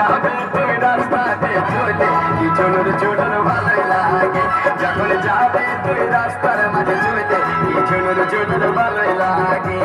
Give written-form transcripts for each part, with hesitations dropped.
যাবে তুই রাস্তাতে চলে কি ঝুনুর ঝুনুর ভালোই লাগে যখন যাবে তুই রাস্তার মাঝে চলে কি ঝুনুর ঝুনুর ভালোই লাগে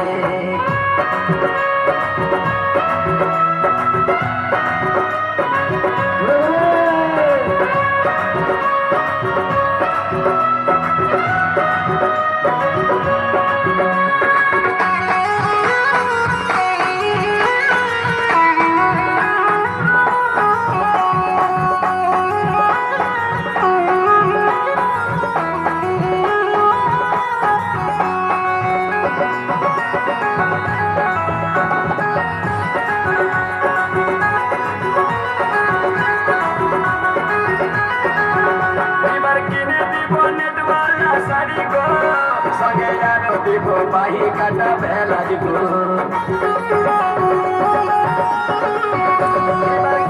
সঙ্গে আরো দিব বাহি কাটা বেলা দিব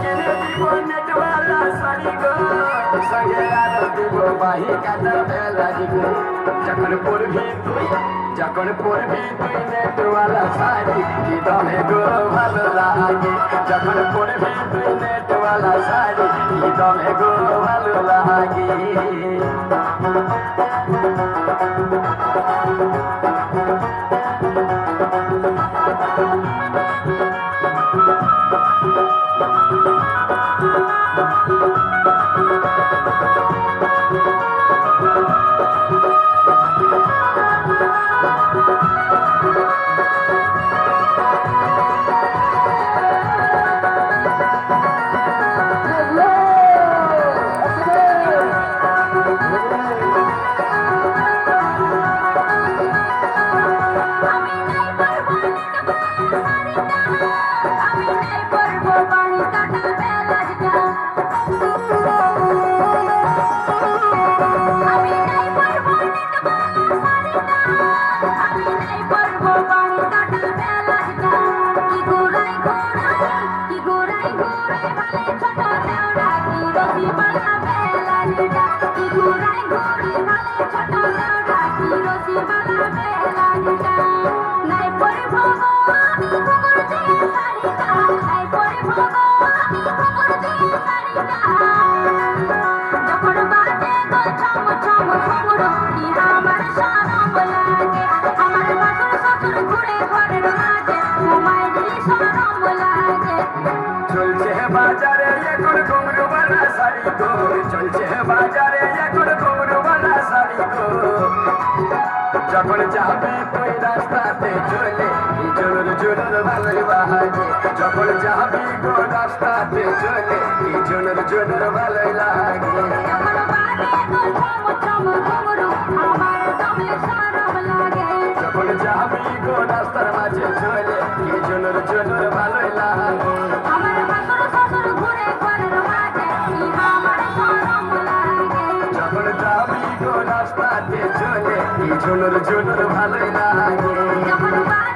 কিনে দিব নেটওয়ালা শাড়ি গো সঙ্গে আরো দিব বাহি কাটা বেলা দিব যখন পরবি তুই নেটওয়ালা শাড়ি কি দমে গো ভালো লাগে যখন পরবি তুই নেটওয়ালা শাড়ি কি দমে গো ভালো লাগে বাজারে এখন ঘুমরুবালা শাড়ি গো চলছে বাজারে এখন ঘুমরুবালা শাড়ি গো যখন যাবে তুই রাস্তাতে চলে কি ঝুনুর ঝুনুর ভালোই লাগে যখন যাবি গো রাস্তাতে চলে কি ঝুনুর ঝুনুর ভালোই লাগে যখন যাবি গো রাস্তার মাঝে চলে কি ঝুনুর ঝুনুর ভালোই লাগে রাস্তাতে চলে কি ঝুনুর ঝুনুর ভালোই লাগে